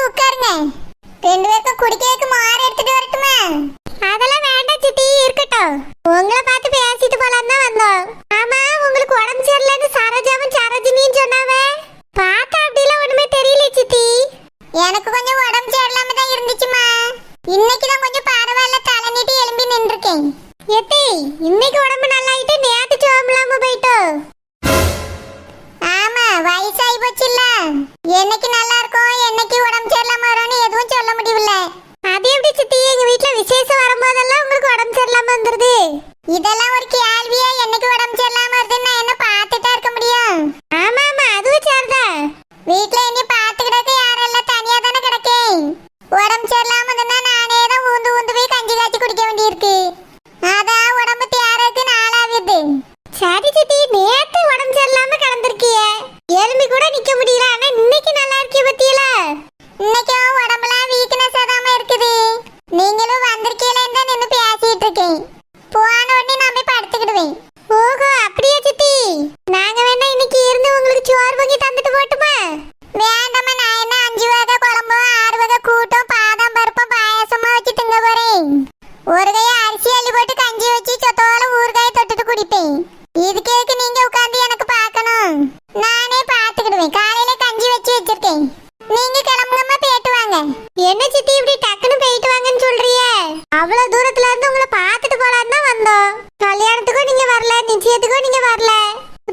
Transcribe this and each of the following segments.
உட்காருங்க. ரெண்டு பேருக்கும் குடிக்கிறதுக்கு மாறு எடுத்துட்டு வரட்டுமா? அதெல்லாம் வேண்டாம் சித்தி, இருக்கட்டும். உங்களை பார்த்து பேசிட்டு போலாம் தான் வந்தோம். ஆமா, உங்களுக்கு உடம்பு சரியில்லைன்னு சரோஜாவும் சரோஜினியும் சொன்னாவே. பார்த்தா அப்படிலாம் ஒண்ணுமே தெரியல சித்தி. எனக்கு கொஞ்சம் உடம்பு சரியில்லாம தான் இருந்துச்சுமா. இன்னைக்கு தான் கொஞ்சம் பரவாயில்ல, தலை நீட்டி எழும்பி நின்றுக்கேன். எத்தி, இன்னைக்கு உடம்பு நல்லாயிட்டு நேத்து சோம்பலாம போயிட்டோம். ஆமா, வயசாகி போச்சுல்ல. என்னைக்கு நல்லா இருக்கும் என்னைக்கு உடம்பு சரியில்லாம வரும்னு எதுவும் சொல்ல முடியல. அது எப்படி சித்தி, எங்க வீட்டுல விசேஷம் வரும்போதெல்லாம் உங்களுக்கு உடம்பு சரியில்லாம வந்துருது? இதெல்லாம் ஒரு கேள்வியா? என்னைக்கு உடம்பு சரியில்லாம வருதுன்னு நான் என்ன பார்த்துட்டா இருக்க முடியும்? ஆமா ஆமா, அதுவும் சரிதான். வீட்டுல என்னை பார்த்துக்கிடக்க யாரெல்லாம் தனியா தானே கிடக்கேன். உடம்பு சரியில்லாம இருந்தா நானே தான் ஊந்து ஊந்து போய் கஞ்சி காய்ச்சி குடிக்க வேண்டியிருக்கு. அதான் உடம்பு தேறதுக்கு நாளாகுது. சரி சித்தி, நேத்து உடம்பு சரியில்லாம கிடந்திருக்கிய, எலும்பி கூட நிக்க முடியல. ஆனா இன்னைக்கு நல்லா இருக்கிய பத்தியில. இன்னைக்கும் உடம்புலாம் வீக்னஸ் ஆகாம இருக்குது. நீங்களும் வந்திருக்கீங்களேன்னு தான் நின்று பேசிட்டு இருக்கேன். போன உடனே நான் போய் படுத்துக்கிடுவேன். ஓஹோ, அப்படியா சித்தி? நாங்க வேணா இன்னைக்கு இருந்து உங்களுக்கு சோறு பொங்கி தந்துட்டு போட்டுமா? வேண்டாமா, நான் என்ன 5 வகை குழம்பும் 6 வகை கூட்டும் பாதாம் பருப்பும் பாயசமா வச்சு திங்க போறேன். ஒரு கையை அரிசி அள்ளி போட்டு கஞ்சி வச்சு சொத்தோல ஊறுகாயை தொட்டுட்டு குடிப்பேன். இதுக்கு எதுக்கு நீங்க உட்காந்து எனக்கு பார்க்கணும்? நானே பார்த்துக்கிடுவேன். காலையில கஞ்சி வச்சு வச்சிருக்கேன். நீங்க கிளம்புங்கம்மா, போயிட்டு வாங்க. என்ன சித்தி இப்படி டக்குன்னு போயிட்டு வாங்கன்னு சொல்றிய? அவ்வளவு தூரத்துல இருந்து உங்களை பார்த்துட்டு போலான்னு தான் வந்தோம். கல்யாணத்துக்கும் நீங்க வரல, நிச்சயத்துக்கும் நீங்க வரல.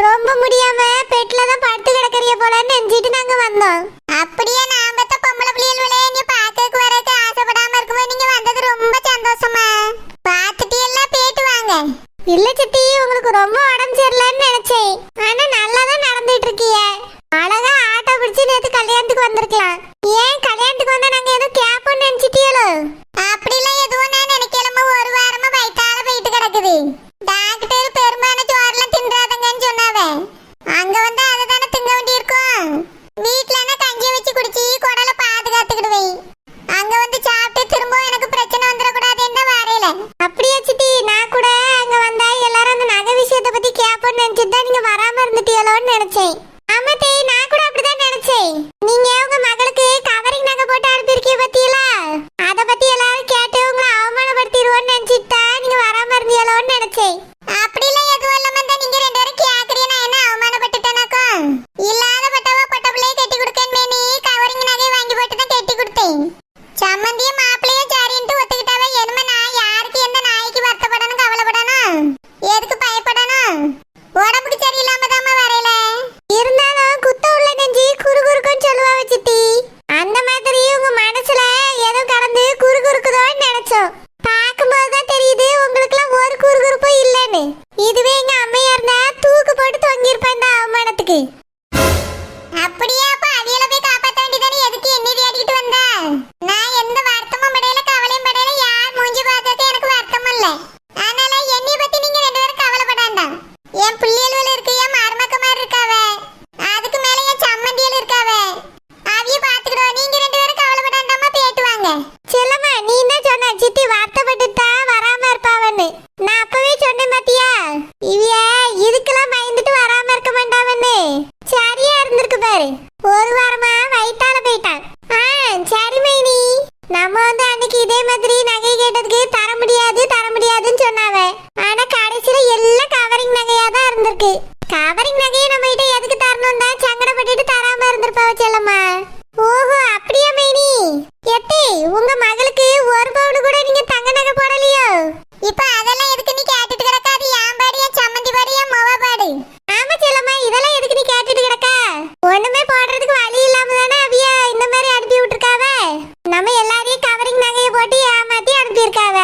ரொம்ப முடியாம பெட்ல தான் படுத்து கிடக்கறிய போலன்னு நினைச்சிட்டு நாங்க வந்தோம். அப்படியே நான் பத்த பொம்பளை பிள்ளைகளே நீ பார்க்கறதுக்கு வரதுக்கு ஆசைப்படாம இருக்கும்போது நீங்க வந்தது ரொம்ப சந்தோஷமா. பார்த்துட்டு எல்லாம் போயிட்டு வாங்க. இல்ல சித்தி, உங்களுக்கு ரொம்ப உடம்பு சரியில்லைன்னு நினைச்சேன். ஆனா நல்லா தான் நடந்துட்டு இருக்கீங்க. அழகா ஆட்டோ பிடிச்சு நேத்து கல்யாணத்துக்கு வந்திருக்கலாம். ஏன் கல்யாணத்துக்கு வந்தா நாங்க ஏதோ கேப்போம்னு நினைச்சிட்டீங்களோ? அப்படிலாம் எதுவும் நான் நினைக்கலமா. ஒரு வாரமா வயித்தால போயிட்டு கிடக்குது. டாக்டர் பெரும்பான சோறுலாம் தின்றாதங்கன்னு சொன்னாவே. அங்க வந்து அதை தானே திங்க வேண்டியிருக்கும். வீட்டுலன்னா கஞ்சி வச்சு குடிச்சு குடலை பாதுகாத்துக்கிடுவேன். அங்க வந்து சாப்பிட்டு திரும்ப எனக்கு பிரச்சனை வந்துடக்கூடாதுன்னு தான் வரையில. அப்படியே சித்தி, நான் கூட அங்க வந்தா எல்லாரும் அந்த நகை விஷயத்தை பத்தி கேப்போம்னு நினைச்சிட்டு தான் நீங்க வராம இருந்துட்டீங்களோன்னு நினைச்சேன். ஆமா தேய், நான் கூட அப்படிதான் நினைச்சேன். நீங்க உங்க மகளுக்கு கவரிங் நகை போட்டு அனுப்பியிருக்கீங்க பத்தியலா, அத பத்தி எல்லாரும் கேட்டு உங்களை அவமானப்படுத்திடுவோன்னு நினைச்சிட்டா நீங்க வராம இருந்தீங்களோன்னு நினைச்சேன். அப்படிலாம் எதுவும் இல்லாம தான் நீங்க ரெண்டு பேரும் கேக்குறீங்க. நான் என்ன அவமானப்பட்டுட்டேனாக்கா? இல்லாத பட்டவ பட்ட பிள்ளைய கட்டி கொடுக்கன்னு நீ கவரிங் நகை வாங்கி போட்டு தான் கட்டி கொடுத்தேன். சம்மந்தியும் மாப்பிள்ளையும் சரின்ட்டு ஒத்துக்கிட்டாவே. என்னமே நான் யாருக்கு எந்த நாய்க்கு வருத்தப்படணும், கவலைப்படணும்? எதுக்கு பயப்படணும்? உடம்புக்கு சரியில்லாம தாம வரையில. இருந்தாலும் குத்த உள்ள நெஞ்சு குறுகுறுக்குன்னு சொல்லுவாவ சித்தி. அந்த மாதிரி உங்க மனசுல ஏதோ கடந்து குறுகுறுக்குதோன்னு நினைச்சோம். பார்க்கும்போது தான் தெரியுது உங்களுக்குலாம் ஒரு குறுகுறுப்பும் இல்லைன்னு. இதுவே எங்க அம்மையா இருந்தா தூக்கு போட்டு தொங்கியிருப்பேன் இந்த அவமானத்துக்கு. அப்படியே அப்ப அவியல போய் காப்பாத்த வேண்டியதானே. எதுக்கு என்ன தேடிக்கிட்டு வந்த? நான் எந்த வருத்தமும் படையில கவலையும் படையில. யார் மூஞ்சி பார்க்கறதுக்கு எனக்கு வருத்தம் இல்ல. அதனால என்னைய பத்தி நீங்க ரெண்டு பேரும் கவலைப்படாண்டா. என் பிள்ளைகள் இருக்கு, என் மருமக்கமார் இருக்காவ, அதுக்கு மேல என் சம்மந்தியல் இருக்காவ. அவிய பாத்துக்கிடுவோம். நீங்க ரெண்டு பேரும் கவலைப்படாண்டாமா, போயிட்டு வாங்க. செல்லம்மா, நீ தான் சொன்ன சித்தி வருத்தப்பட்டுட்டா வராம இருப்பாவன்னு. நான் அப்பவே சொன்னேன் பாத்தியா, இவிய இதுக்கெல்லாம் பயந்துட்டு வராம இருக்க மாட்டாவன்னு. சரியா இருந்திருக்கு பாரு. ஒரு வாரமா வயித்தால போயிட்டான். சரி மைனி, நம்ம வந்து அன்னைக்கு இதே மாதிரி நகை கேட்டதுக்கு தர முடியாதுன்னு சொன்னாவ. ஆனா கடைசியில எல்லாம் கவரிங் நகையா தான் இருந்திருக்கு. கவரிங் நகையை நம்ம கிட்ட எதுக்கு தரணும் தான் சங்கடப்பட்டுட்டு தராம இருந்திருப்பாவ செல்லம்மா. ஓஹோ, அப்படியா மைனி? எட்டி, உங்க மகளுக்கு ஒரு பவுன் கூட நீங்க தங்க நகை போடலையோ? இப்ப அதெல்லாம் எதுக்கு நீ கேட்டுட்டு கிடக்காது? என் பாடு, என் சம்மந்தி பாடு, என் மொவ பாடு. ஆமா செல்லம்மா, இதெல்லாம் எதுக்கு நீ கேட்டுட்டு கிடக்க? ஒண்ணுமே போடுறதுக்கு வழி இல்லாம தானே அவிய இந்த மாதிரி அனுப்பி விட்டுருக்காவ. நம்ம எல்லாரையும் கவரிங் நகையை போட்டு ஏமாத்தி அனுப்பியிருக்காவ.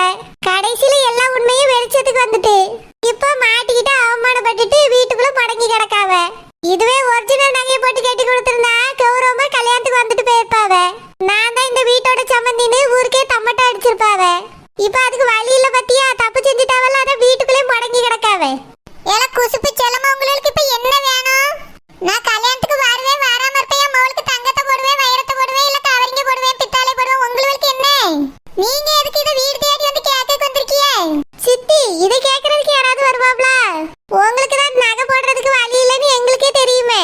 கடைசியில எல்லா உண்மையும் வெளிச்சத்துக்கு வந்துட்டு இப்ப மாட்டிக்கிட்டு அவமானப்பட்டுட்டு வீட்டுக்குள்ள முடங்கி கிடக்காவ. இதுவே ஒரிஜினல் நகையை போட்டு கட்டி கொடுத்திருந்தா கௌரவமா கல்யாணத்துக்கு வந்துட்டு போயிருப்பாவ. நான் தான் இந்த வீட்டோட சம்மந்தின்னு ஊருக்கே தம்மட்டா அடிச்சிருப்பாவ. இப்ப அதுக்கு வழி இல்ல பத்தியா, தப்பு செஞ்சுட்டாவல்ல, அத வீட்டுக்குள்ளே முடங்கி கிடக்காவ. ஏல குசுப்பு செல்லமா, உங்களுக்கு இப்ப என்ன வேணும்? நான் கல்யாணத்துக்கு வருவேன், வராம இருப்பேன். என் மகளுக்கு தங்கத்தை போடுவேன், வைரத்தை போடுவேன், இல்ல கவரிங்க போடுவேன், பித்தாளை போடுவேன். உங்களுக்கு என்ன? நீங்க எதுக்கு இத வீடு தேடி வந்து கேட்க வந்திருக்கீங்க? சித்தி, இதை கேக்குறதுக்கு யாராவது வருவாங்களா? உங்களுக்கு தான் நகை போடுறதுக்கு வழி இல்லைன்னு எங்களுக்கே தெரியுமே.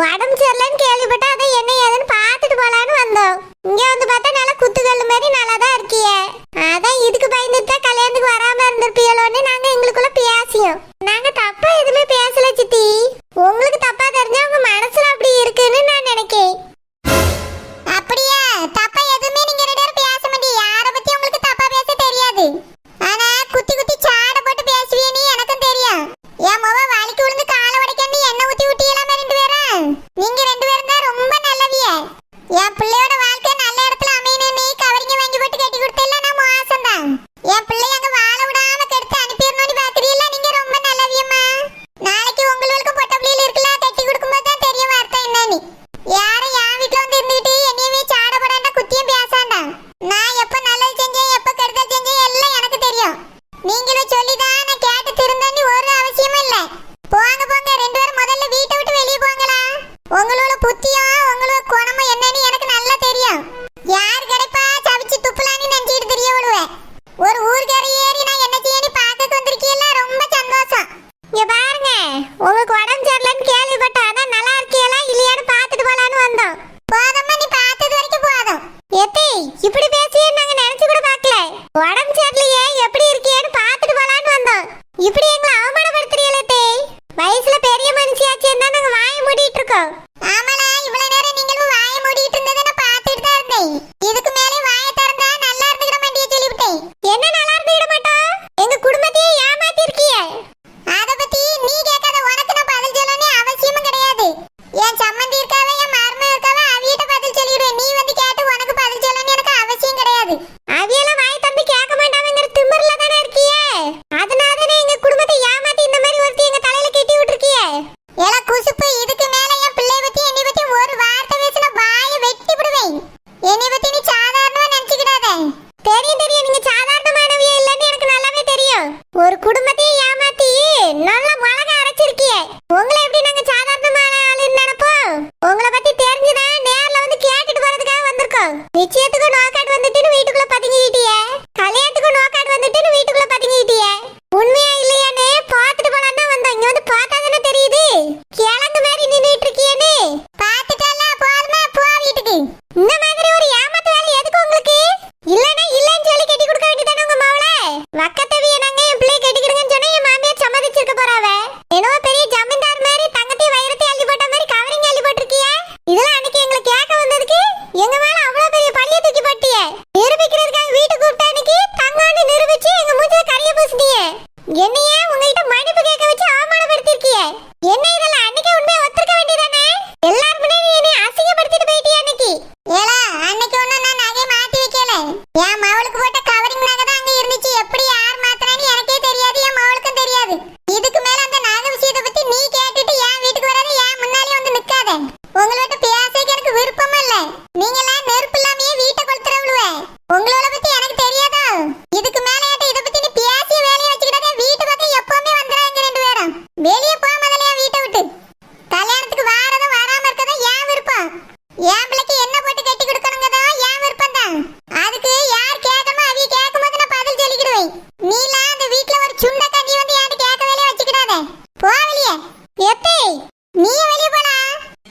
உடம்பு சரியில்லைன்னு கேள்விப்பட்டா அதை என்ன ஏதுன்னு பார்த்துட்டு போலான்னு வந்தோம். இந்த மாதிரி ஒரு ஏமாத்து வேலை எதுக்கு உங்களுக்கு? இல்லனா இல்லன்னு சொல்லி கட்டி கொடுக்க வேண்டியதானே உங்க மாவளே? வக்கத்தவிய நாங்க என் பிள்ளை கட்டிக்கிடுங்கன்னு சொன்னா என் மாமியார் சம்மதிச்சிருக்க போறாவ. ஏனோ பெரிய ஜமீன்தார் மாதிரி தங்கத்தையும் வைரத்தையும் அள்ளி போட்ட மாதிரி கவரிங் அள்ளி போட்டிருக்கிய. இதெல்லாம் அன்னைக்கு எங்களை கேட்க வந்ததுக்கு எங்க மேல அவ்வளவு பெரிய பழிய தூக்கி போட்டிய. நிரூபிக்கிறதுக்காக வீட்டுக்கு கூப்பிட்ட அன்னைக்கு தங்கம்னு நிரூபிச்சு எங்க மூஞ்சில கரிய பூசிட்டிய. என்னையே உங்ககிட்ட மன்னிப்பு கேட்க வச்சு அவமானப்படுத்திருக்கிய. என்ன இதெல்லாம் அன்னைக்கு உண்மையை ஒத்துக்க வேண்டியதானே? எல்லாரும் முன்னாடி என்னை அசிங்கப்படுத்திட்டு போயிட்டிய அன்னைக்கு. ஏலா அன்னைக்கு ஒன்னும் நான் நகை மாத்தி வைக்கல. என் மவளுக்கு போட்ட கவரிங் நகை தான் அங்க இருந்துச்சு. எப்படி யார் மாத்தினான்னு எனக்கே தெரியாது, என் மவளுக்கும் தெரியாது. இதுக்கு மேல அந்த நகை விஷயத்தை பத்தி நீ கேட்டுட்டு என் வீட்டுக்கு வராத, என் முன்னாலே வந்து நிக்காத. உங்களோட பேசக்கு எனக்கு விருப்பம் இல்ல. நீங்களாம் நெருப்பு இல்லாமயே வீட்டை கொளுத்துறவளுவே. உங்களோட பத்தி எனக்கு தெரியாதா? இதுக்கு மேல இதை பத்தி நீ பேசிய வேலையை வச்சுக்கிட்டாத. வீட்டு பக்கம் எப்பவுமே வந்துடாங்க ரெண்டு பேரும். வெளியே போ முதல்ல என் வீட்டை விட்டு. கல்யாணத்துக்கு வாரதும் வராம இருக்கதான் என் விருப்பம். என் பிள்ளைக்கு என்ன போட்டு கட்டி கொடுக்கணுங்கதோ என் விருப்பம் தான். அதுக்கு யார் கேட்கணுமோ அவிய கேட்கும்போது நான் பதில் சொல்லிக்கிடுவேன். நீலாம் அந்த வீட்டுல ஒரு சுண்டக்கா நீ வந்து என்கிட்ட கேட்க வேலையை வச்சுக்கிடாத. போ வெளியே. எத்தே நீ வெளியே போலாம்.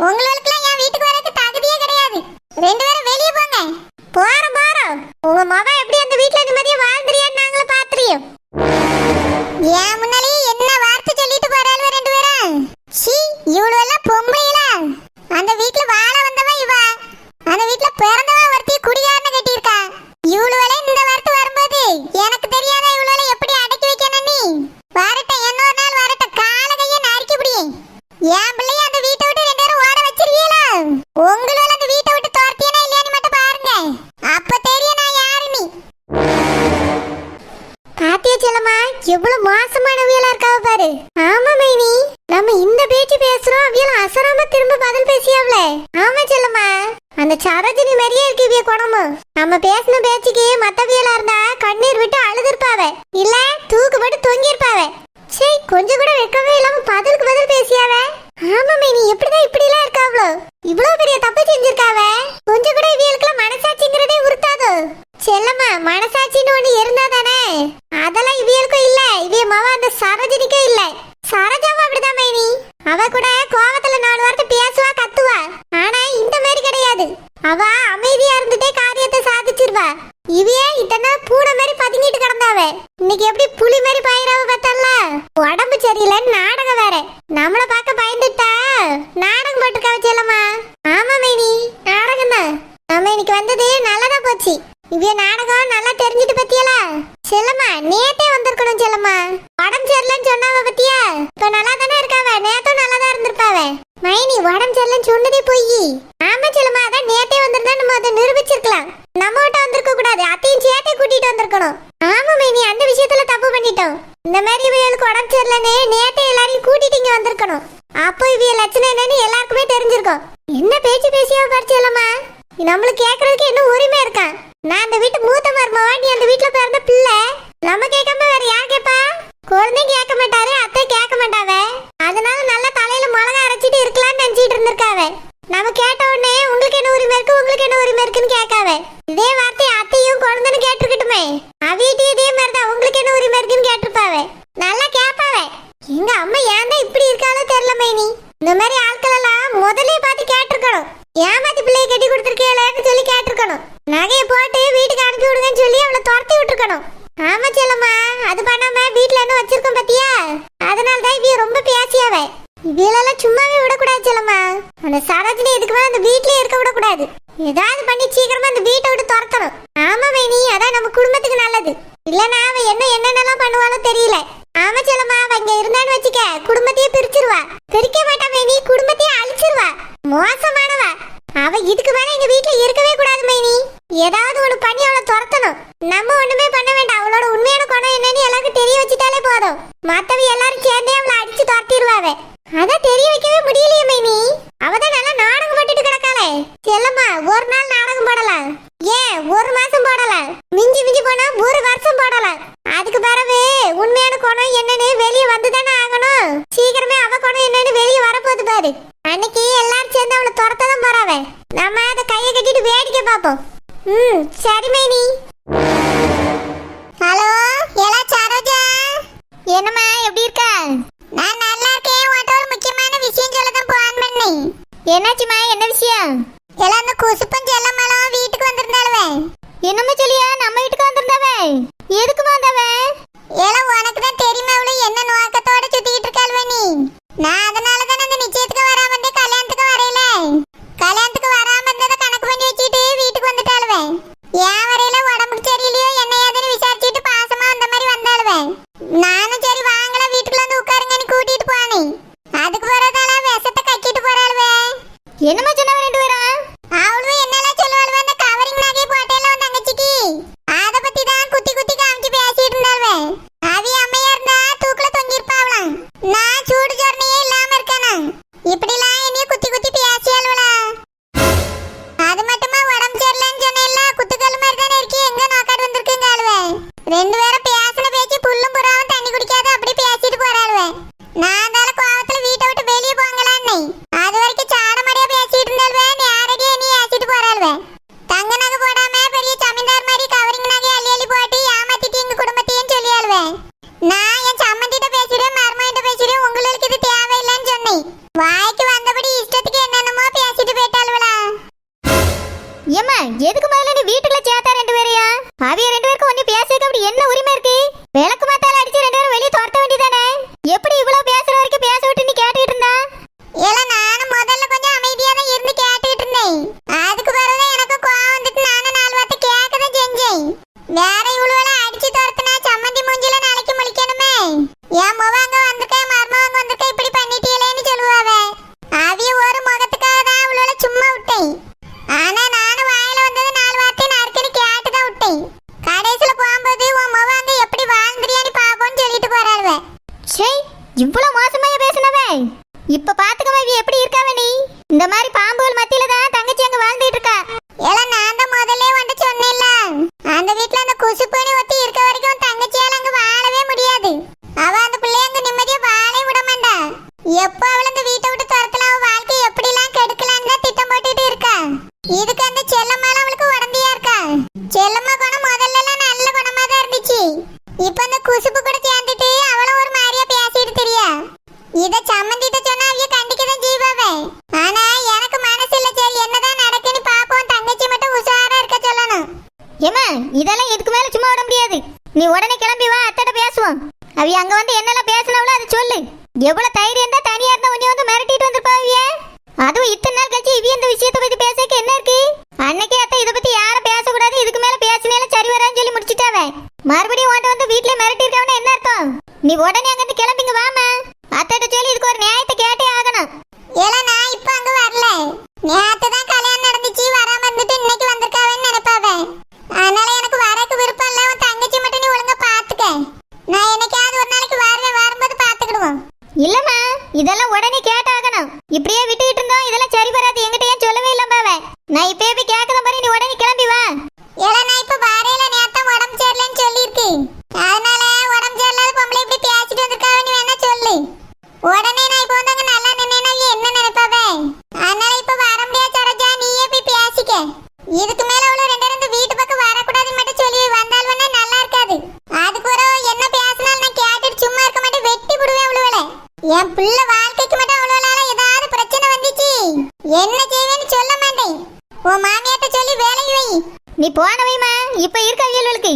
உங்களுக்கெல்லாம் என் வீட்டுக்கு வரதுக்கு தகுதியே கிடையாது. ரெண்டு பேரும் வெளியே போங்க. போறோம் போறோம். உங்க மகன் எப்படி அந்த வீட்டுல நிம்மதியா வாழ்ந்துறியான்னு நாங்களும் பாத்துறியோம். என் முன்னாலே என்ன வார்த்தை சொல்லிட்டு போறாளுவ ரெண்டு பேரும். சீ, இவ்வளவு எல்லாம் பொம்பளைகளா? அந்த வீட்டுல வாழ வந்தவ இவ. அந்த வீட்டுல பிறந்தவ ஒருத்தி குடியாரன கட்டியிருக்கா. இவ்வளவு இந்த வார்த்தை வரும்போது எனக்கு தெரியாத இவ்வளவு எப்படி அடக்கி வைக்கணும் நீ? வரட்டும், இன்னொரு நாள் வரட்டும். கால கையை நறுக்கி பிடியும். என் பிள்ளைய அந்த வீட்டை விட்டு ரெண்டு பேரும் ஓட வச்சிருவீங்களா? உங்களோட அந்த வீட்டை விட்டு துரத்தியனா இல்லையான்னு மட்டும் பாருங்க. அப்ப தெரியும் நான் யாரு நீ. பாத்தியா செல்லம்மா, எவ்வளவு மோசமானவியலா இருக்காவ பாரு. ஆமா மைனி, நம்ம இந்த பேச்சு பேசுறோம், அவியல அசராம திரும்ப பதில் பேசியாவல. ஆமா செல்லம்மா, அந்த சரோஜினி மாதிரியே இருக்கு இவிய குணமும். நம்ம பேசின பேச்சுக்கு மத்தவியலா இருந்தா கண்ணீர் விட்டு அழுதுருப்பாவ, இல்ல தூக்கு போட்டு தொங்கிருப்பாவ. சரி, கொஞ்சம் கூட வெக்கவே இல்லாம பதிலுக்கு பதில் பேசியாவ. ஆமா மைனி, எப்படிதான் இப்படி எல்லாம் இருக்காவளோ? இவ்வளவு பெரிய தப்பு செஞ்சிருக்காவ. கொஞ்சம் கூட இவியலுக்குலாம் மனசாட்சிங்கிறதே உறுத்தாதோ? செல்லம்மா, மனசாட்சின்னு ஒண்ணு இருந்தா தானே? அதெல்லாம் இவியலுக்கும் இல்ல, இவிய மாவ அந்த சரோஜினிக்கும் இல்ல. சரோஜாவும் அப்படிதான் மைனி. அவ கூட கோவத்துல 4 வார்த்தை பேசுவா, கத்துவா. ஆனா இந்த மாதிரி கிடையாது. அவ அமைதியா இருந்துட்டே காரியத்தை சாதிச்சிருவா. இவையே இத்தனை பூனை மாதிரி பதுங்கிட்டு கிடந்தாவ. இன்னைக்கு எப்படி புலி மாதிரி பாயிராவ பார்த்தல்ல. உடம்பு சரியில்லைன்னு நாடகம் வேற. நம்மள பார்க்க பயந்துட்டா நாடகம் போட்டுருக்காவ செல்லம்மா. ஆமா மைனி, நாடகம் தான். நம்ம இன்னைக்கு வந்தது நல்லதா போச்சு. இவ்விய நாடகம் நல்லா தெரிஞ்சிட்டு பத்தியலா? செல்லம்மா, நேத்தே வந்திருக்கணும் செல்லம்மா. உடம்பு சரியில்லைன்னு சொன்னாவ பத்தியா? இப்ப நல்லா தானே இருக்காவ. நேத்தும் நல்லா தான் இருந்திருப்பாவ. மைனி, உடம்பு சரியில்லைன்னு சொன்னதே போய். ஆமா செல்லம்மா, அதான் நேத்தே வந்திருந்தா நம்ம அதை நிரூபிச்சிருக்கலாம். நம்ம விட்ட வந்திருக்க கூடாது, அத்தையும் சேர்த்தே கூட்டிட்டு வந்திருக்கணும். ஆமா மைனி, அந்த விஷயத்துல தப்பு பண்ணிட்டோம். இந்த மாதிரி இவங்களுக்கு உடம்பு சரியில்லைன்னு நேத்தே எல்லாரையும் கூட்டிட்டு இங்க வந்திருக்கணும். அப்போ இவைய லட்சணம் என்னன்னு எல்லாருக்குமே தெரிஞ்சிருக்கும். என்ன பேச்சு பேசியாவ பாரு செல்லம்மா. நம்மளுக்கு கேட்கறதுக்கு என்ன உரிமை இருக்கா? நான் அந்த வீட்டு மூத்த மருமவா, நீ அந்த வீட்டுல பிறந்த பிள்ளை. நம்ம கேட்காம வேற யார் கேட்பா? குழந்தைங்க கேட்க மாட்டாரு, அத்தை கேட்க மாட்டாவ. அதனால நல்ல தலையில மிளகா அரைச்சிட்டு இருக்கலாம்னு நினைச்சிட்டு இருந்திருக்காவ. நம்ம கேட்ட உடனே உங்களுக்கு என்ன உரிமை இருக்கு, உங்களுக்கு என்ன உரிமை இருக்குன்னு கேட்காவ. இதே வார்த்தை அத்தையும் குழந்தைன்னு கேட்டிருக்கட்டுமே. அவிட்டையும் இதே மாதிரிதான் உங்களுக்கு என்ன உரிமை இருக்குன்னு கேட்டிருப்பாவ. நல்லா கேட்பாவ. எங்க அம்மா ஏன் தான் இப்படி இருக்காளோ தெரியல மைனி. இந்த மாதிரி ஆட்கள் எல்லாம் முதலே பார்த்து கேட்டிருக்கணும். ஏமாத்தி பிள்ளைய கட்டி கொடுத்துருக்கேன்னு சொல்லி கேட்டிருக்கணும். நகையை போட்டு வீட்டுக்கு அனுப்பி விடுங்கன்னு சொல்லி அவளை துரத்தி விட்டுருக்கணும். ஆமா செல்லம்மா, அது பண்ணாம வீட்டுல என்ன வச்சிருக்கோம் பத்தியா? அதனாலதான் இவிய ரொம்ப பேசியாவ. இவியலெல்லாம் சும்மாவே விடக்கூடாது செல்லம்மா. அந்த சரோஜினி இதுக்கு மேல அந்த வீட்லயே இருக்க விடக்கூடாது. ஏதாவது பண்ணி சீக்கிரமா அந்த வீட்டை விட்டு துரத்தணும். ஆமா மைனி, அதான் நம்ம குடும்பத்துக்கு நல்லது. இல்லன்னா அவ என்னென்னலாம் பண்ணுவாளோ தெரியல. ஆமா செல்லம்மா, அவ இங்க இருந்தான்னு வச்சுக்க குடும்பத்தையே பிரிச்சிருவா. பிரிக்க மாட்டா மைனி, குடும்பத்தையே அழிச்சிருவா. மோசமானவ அவ. இதுக்கு மேல எங்க வீட்டுல இருக்கவே கூடாது மைனி. ஏதாவது ஒண்ணு பண்ணி அவளை துரத்தணும். நம்ம ஒண்ணுமே பண்ண வேண்டாம். அவளோட உண்மையான குணம் என்னன்னு எல்லாருக்கும் தெரிய வச்சுட்டாலே போதும். மத்தவ எல்லாரும் சேர்ந்தே அவளை அடிச்சு துரத்திடுவாவ. அதான் தெரிய வைக்கவே முடியலையே மைனி. அவதான் நல்லா நாடகம் போட்டுட்டு கிடக்காளே. செல்லம்மா, ஒரு நாள் நாடகம் போடலாம், ஏன் ஒரு மாசம் போடலாம், மிஞ்சி மிஞ்சி போனா 1 வருஷம் போடலாம். அதுக்கு பிறகு உண்மையான குணம் என்னன்னு வெளியே வந்துதானே ஆகணும். சீக்கிரமே அவ குணம் என்னன்னு வெளியே வரப்போகுது பாரு. அன்னைக்கு எல்லாரும் சேர்ந்து அவளை துரத்ததான் போறாவ. நம்ம அதை கையை கட்டிட்டு வேடிக்கை பார்ப்போம். சரி மைனி. ஹலோ, எல்லா சரோஜா. என்னம்மா, எப்படி இருக்க? நான் நல்லா இருக்கேன். உன்கிட்ட ஒரு முக்கியமான விஷயம் சொல்லதான் போன் பண்ணேன். என்னாச்சுமா, என்ன விஷயம்? எல்லாம் அந்த குசுப்பன் செல்லம்மாலாம் வீட்டுக்கு வந்திருந்தாளுவே. என்னம்மா சொல்லியா நம்ம வீட்டுக்கு வந்திருந்தாவே? எதுக்குமா வந்தாவே? எல்லாம் உனக்கு தான் தெரியுமா அவளு என்ன நோக்கத்தோட சுத்திக்கிட்டு இருக்காளுவே நீ. நான் அதனால தானே அந்த நிச்சயத்துக்கு வராம இருந்தே கல்யாணத்துக்கு வரையில. கல்யாணத்துக்கு வராம இருந்ததை கணக்கு பண்ணி வச்சுட்டு வீட்டுக்கு வந்துட்டாளுவே. ஏன் வரையில உடம்புக்கு சரியில்லையோ என்ன ஏதுன்னு விசாரிச்சுட்டு பாசமா அந்த மாதிரி வந்தாளுவே. நானும் சரி வாங்கல வீட்டுக்குள்ள வந்து உட்காருங்கன்னு கூட்டிட்டு போனேன். அதுக்கு பிறகுதால விஷத்தை கக்கிட்டு போறாளுவே. என்னம்மா சொன்னவ ரெண்டு பேரும்? அவளும் என்னெல்லாம் சொல்லுவாளுவே அந்த கவரிங் நகை போட்டேல உன் தங்கச்சிக்கு. அத பத்தி தான் குத்தி குத்தி காமிச்சு பேசிட்டு இருந்தாளுவே. அவி அம்மையா இருந்தா தூக்குல தொங்கிருப்பாவளாம். நான் சூடு ஜொர்னையே இல்லாம இருக்கானா. இப்படிலாம் என்னைய குத்தி குத்தி பேசியாளுவளா. அது மட்டுமா உடம்பு சரியில்லைன்னு சொன்னேன்ல குத்துக்கல் மாதிரி தானே இருக்கி எங்க நோக்காடு வந்திருக்குங்க ஆளுவே. ரெண்டு பேரும் பேசின பேச்சு புல்லும் புறாவும் தண்ணி குடிக்காத அப்படி பேசிட்டு போறாளுவே. நான் தால கோவத்துல வீட்டை விட்டு வெளியே போங்களான்னு அது வரைக்கும் சாடமடியா பேசிட்டு இருந்தாளுவே. நேரடியா நீ ஏசிட்டு போறாளுவே. தங்க நகை போடாம பெரிய ஜமீன்தார் மாதிரி கவரிங் நகை அள்ளி அள்ளி போட்டு ஏமாத்திட்டு எங்க குடும்பத்தையும் சொல்லியாளுவே. நான் என் சம்மந்திட்ட பேசுறேன் மருமகிட்ட பேசுறேன் உங்களுக்கு இது தேவையில்லைன்னு சொன்னேன். வாய்க்கு வந்தபடி இஷ்டத்துக்கு என்னென்னமோ பேசிட்டு போயிட்டாளுவலா. ஏம்மா எதுக்கு முதல்ல நீ வீட்டுக்குள்ள சேர்த்தா ரெண்டு பேரையா? அவிய ரெண்டு பேருக்கு ஒண்ணு பேசிக்க அப்படி என்ன உரிமை இருக்கு? விளக்கு மாத்தால அடிச்சு ரெண்டு பேரும் வெளியே துரத்த வேண்டியதானே? எப்படி இவ்வளவு பேசுற வரைக்கும் பேச விட்டு நீ கேட்டுக்கிட்டு இருந்தா? ஏல நானும் முதல்ல கொஞ்சம் அமைதியா தான் இருந்து கேட்டுக்கிட்டு இருந்தேன். அதுக்கு பிறகு எனக்கு கோவம் வந்துட்டு நானும் நாலு வார்த்தை கேட்க தான் செஞ்சேன். வேற இவ்வளவு அடிச்சு துரத்துனா சம்மந்தி மூஞ்சில நாளைக்கு முழிக்கணுமே. என் முவங்க வந்திருக்க மருமவங்க வந்திருக்க இப்படி பண்ணிட்டீங்களேன்னு சொல்லுவாவே. அவிய ஒரு முகத்துக்காக தான் இவ்வளவு சும்மா விட்டேன். ஆனா நானும் வாயில வந்தது நாலு வார்த்தை நறுக்குன்னு கேட்டு தான் விட்டேன். கடைசியில போகும்போது உன் முவங்க எப்படி வாழ்ந்துறியான்னு பாப்போன்னு சொல்லிட்டு போறாளுவே. சே இவ்வளவு மோசமாயா பேசுனவே? இப்ப பாத்துக்கமா இவ எப்படி இருக்காவ நீ? இந்த மாதிரி பாம்புகள் மத்தியில தான் தங்கச்சி அங்க வாழ்ந்துட்டு இருக்கா. ஏல நான் தான் முதல்ல வந்து சொன்னேன்ல அந்த வீட்ல அந்த குசுப்பணி ஒத்தி இருக்க வரைக்கும் தங்கச்சியால அங்க வாழவே முடியாது. அவ அந்த பிள்ளைய அங்க நிம்மதியா வாழவே விட மாட்டா. எப்போ அவள அந்த வீட்டை விட்டு துரத்தலாம் அவ வாழ்க்கை எப்படிலாம் கெடுக்கலான்னு தான் திட்டம் போட்டுட்டு இருக்கா. இதுக்கு அந்த செல்லம்மால அவளுக்கு உடம்பியா இருக்கா. செல்லம்மா குணம் முதல்ல எல்லாம் நல்ல குணமா தான் இருந்துச்சு. இப்ப அந்த குசுப்பு கூட சேர்ந்துட்டு அவளும் ஒரு மாதிரியா பேசிட்டு தெரியா. இத சம்மந்திட்ட சொன்னா அவிய கண்டிக்க தான் செய்வாவே. ஆனா எனக்கு மனசு இல்ல. சரி என்னதான் நடக்குன்னு பாப்போம். தங்கச்சி மட்டும் உஷாரா இருக்க சொல்லணும். ஏம்மா இதெல்லாம் இதுக்கு மேல சும்மா விட முடியாது. நீ உடனே கிளம்பி வா அத்தட்ட பேசுவோம். அவிய அங்க வந்து என்னெல்லாம் பேசினவளோ அதை சொல்லு. எவ்வளவு தைரியம் தான் தனியா இருந்தா உன்னை வந்து மிரட்டிட்டு வந்திருப்பாவிய. அதுவும் இத்தனை நாள் கழிச்சு இவிய இந்த விஷயத்தை பத்தி பேசக்கு என்ன இருக்கு? அன்னைக்கே அத்தை இதை பத்தி யாரும் பேசக்கூடாது இதுக்கு மேல பேசினாலும் சரி வரான்னு சொல்லி முடிச்சுட்டாவே. மறுபடியும் உன்ட்ட வந்து வீட்டுல மிரட்டி இருக்கவன என்ன அர்த்தம்? நீ உடனே அங்கிருந்து கிளம்பிங்க வாமா. அத்தட்ட சொல்லி இதுக்கு ஒரு நியாயத்தை கேட்டே ஆகணும். ஏல நான் இப்ப அங்க வரல. நேத்து தான் கல்யாணம் நடந்துச்சு வராம இருந்துட்டு இன்னைக்கு வந்திருக்காவேன்னு நினைப்பாவே. அதனால எனக்கு வரக்கு விருப்பம் இல்ல. உன் தங்கச்சி மட்டும் நீ ஒழுங்கா பாத்துக்க. நான் என்னைக்காவது ஒரு நாளைக்கு வருவேன். வரும்போது பாத்துக்கிடுவோம். இல்லம்மா இதெல்லாம் உடனே கேட்டாகணும். இப்படியே விட்டுக்கிட்டு இருந்தோம் இதெல்லாம் சரி வராது. என்கிட்ட ஏன் சொல்லவே இல்லம்பாவே. நான் இப்பயே போய் கேட்கதான் பாரு. நீ உடனே கிளம்பி வா. ஏல நான் இப்ப வரையில நேத்தம் உடம்பு சரியில்லைன்னு சொல்லியிருக்கு. அதனால உடம்பு சரியில்லாத பொம்பளை இப்படி பேசிட்டு வந்திருக்காவேன்னு வேணா சொல்லு. உடனே நான் இப்ப வந்தாங்க நல்லா நின்னேன்னா என்ன நினைப்பாவே. அதனால இப்ப வர முடியாது சரோஜா. நீயே போய் பேசிக்க. இதுக்கு மேல அவளு ரெண்டு ரெண்டு வீட்டு பக்கம் வரக்கூடாதுன்னு மட்டும் சொல்லி வந்தால்வனா நல்லா இருக்காது. அதுக்கு ஒரு என்ன பேசினாலும் நான் கேட்டுட்டு சும்மா இருக்க மாட்டேன். வெட்டி விடுவேன் அவ்வளவுல. என் பிள்ளை வாழ்க்கைக்கு மட்டும் அவ்வளவுனால ஏதாவது பிரச்சனை வந்துச்சு என்ன செய்வேன்னு சொல்ல மாட்டேன். உன் மாமியாட்ட சொல்லி வேலைக்கு வை. நீ போன வைமா இப்ப இருக்க அவியல்களுக்கு